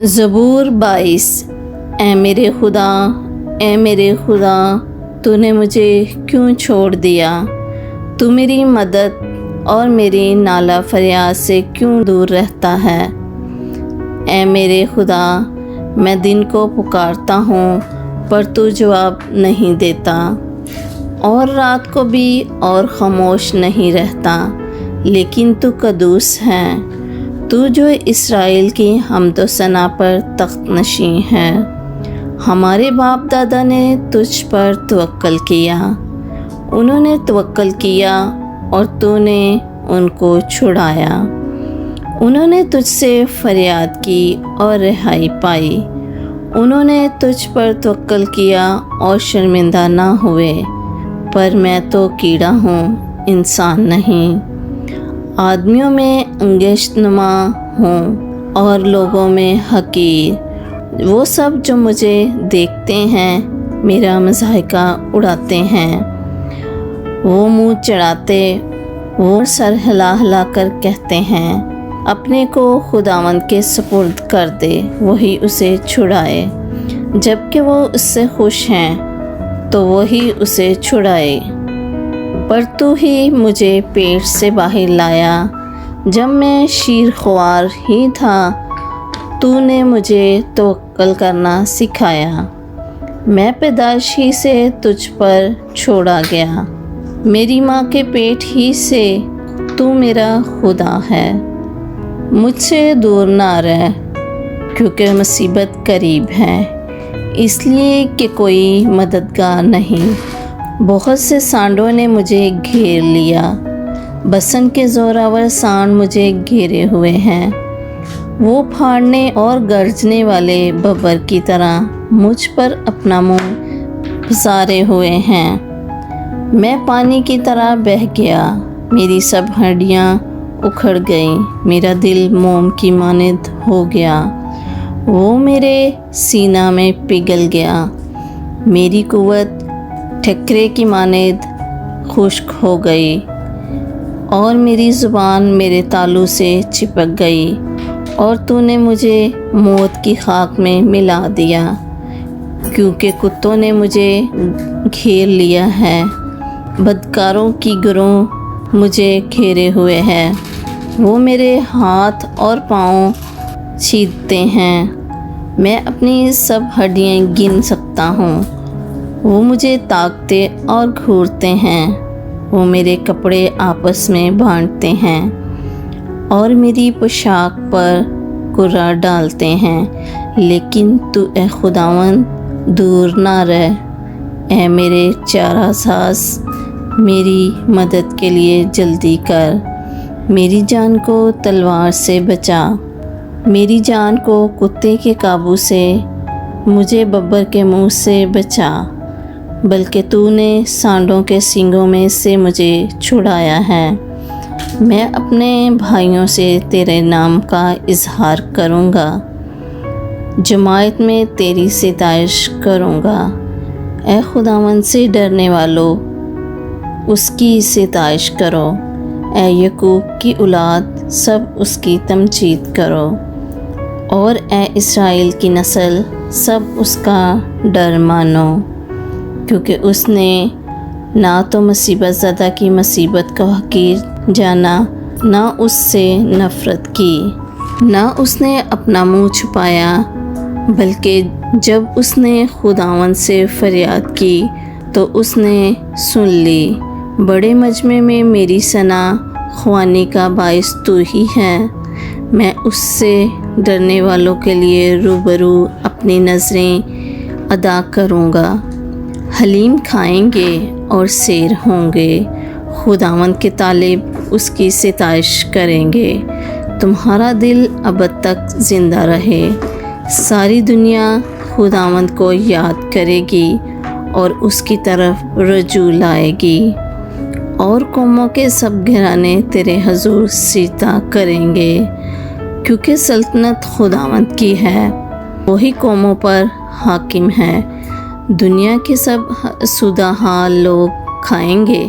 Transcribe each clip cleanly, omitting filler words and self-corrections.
زبور 22۔ اے میرے خدا تو نے مجھے کیوں چھوڑ دیا؟ تو میری مدد اور میری نالہ فریاد سے کیوں دور رہتا ہے؟ اے میرے خدا، میں دن کو پکارتا ہوں پر تو جواب نہیں دیتا، اور رات کو بھی اور خاموش نہیں رہتا، لیکن تو قدوس ہے، تو جو اسرائیل کی حمد و ثنا پر تخت نشین ہے۔ ہمارے باپ دادا نے تجھ پر توکل کیا، انہوں نے توکل کیا اور تو نے ان کو چھڑایا۔ انہوں نے تجھ سے فریاد کی اور رہائی پائی، انہوں نے تجھ پر توکل کیا اور شرمندہ نہ ہوئے۔ پر میں تو کیڑا ہوں، انسان نہیں، آدمیوں میں انگشت نما ہوں اور لوگوں میں حقیر۔ وہ سب جو مجھے دیکھتے ہیں میرا مضحکہ اڑاتے ہیں، وہ منہ چڑھاتے، وہ سر ہلا ہلا کر کہتے ہیں، اپنے کو خداوند کے سپرد کر دے، وہی اسے چھڑائے۔ جبکہ وہ اس سے خوش ہیں تو وہی اسے چھڑائے۔ پر تو ہی مجھے پیٹ سے باہر لایا، جب میں شیر خوار ہی تھا تو نے مجھے توکل کرنا سکھایا۔ میں پیدائش ہی سے تجھ پر چھوڑا گیا، میری ماں کے پیٹ ہی سے تو میرا خدا ہے۔ مجھ سے دور نہ رہ، کیونکہ مصیبت قریب ہے، اس لیے کہ کوئی مددگار نہیں۔ بہت سے سانڈوں نے مجھے گھیر لیا، بسن کے زوراور سانڈ مجھے گھیرے ہوئے ہیں، وہ پھاڑنے اور گرجنے والے ببر کی طرح مجھ پر اپنا منہ پسارے ہوئے ہیں۔ میں پانی کی طرح بہہ گیا، میری سب ہڈیاں اکھڑ گئیں، میرا دل موم کی مانند ہو گیا، وہ میرے سینہ میں پگھل گیا، میری قوت ٹھکرے کی مانند خشک ہو گئی، اور میری زبان میرے تالو سے چپک گئی، اور تو نے مجھے موت کی خاک میں ملا دیا، کیونکہ کتوں نے مجھے گھیر لیا ہے، بدکاروں کی گروہ مجھے گھیرے ہوئے ہے، وہ میرے ہاتھ اور پاؤں چھیدتے ہیں، میں اپنی سب ہڈیاں گن سکتا ہوں، وہ مجھے تاکتے اور گھورتے ہیں، وہ میرے کپڑے آپس میں بانٹتے ہیں اور میری پوشاک پر کرا ڈالتے ہیں۔ لیکن تو اے خداوند دور نہ رہ، اے میرے چارہ ساز میری مدد کے لیے جلدی کر، میری جان کو تلوار سے بچا، میری جان کو کتے کے قابو سے، مجھے ببر کے منہ سے بچا، بلکہ تو نے سانڈوں کے سینگوں میں سے مجھے چھڑایا ہے۔ میں اپنے بھائیوں سے تیرے نام کا اظہار کروں گا، جماعت میں تیری ستائش کروں گا۔ اے خداوند سے ڈرنے والو، اس کی ستائش کرو، اے یعقوب کی اولاد سب اس کی تمجید کرو، اور اے اسرائیل کی نسل سب اس کا ڈر مانو، کیونکہ اس نے نہ تو مصیبت زدہ کی مصیبت کو حقیر جانا، نہ اس سے نفرت کی، نہ اس نے اپنا منہ چھپایا، بلکہ جب اس نے خداوند سے فریاد کی تو اس نے سن لی۔ بڑے مجمع میں میری ثنا خوانی کا باعث تو ہی ہے، میں اس سے ڈرنے والوں کے لیے روبرو اپنی نظریں ادا کروں گا۔ حلیم کھائیں گے اور سیر ہوں گے، خداوند کے طالب اس کی ستائش کریں گے۔ تمہارا دل ابد تک زندہ رہے، ساری دنیا خداوند کو یاد کرے گی اور اس کی طرف رجوع لائے گی، اور قوموں کے سب گھرانے تیرے حضور سجدہ کریں گے، کیونکہ سلطنت خداوند کی ہے، وہی قوموں پر حاکم ہے۔ دنیا کے سب آسودہ حال لوگ کھائیں گے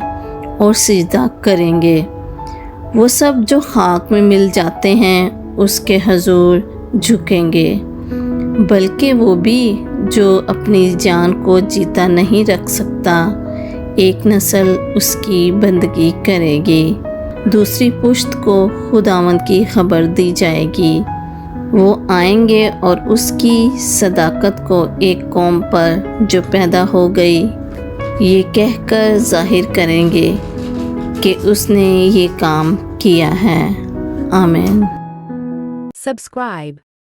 اور سجدہ کریں گے، وہ سب جو خاک میں مل جاتے ہیں اس کے حضور جھکیں گے۔ بلکہ وہ بھی جو اپنی جان کو جیتا نہیں رکھ سکتا، ایک نسل اس کی بندگی کرے گی، دوسری پشت کو خداوند کی خبر دی جائے گی۔ وہ آئیں گے اور اس کی صداقت کو ایک قوم پر جو پیدا ہو گئی یہ کہہ کر ظاہر کریں گے کہ اس نے یہ کام کیا ہے۔ آمین۔ Subscribe.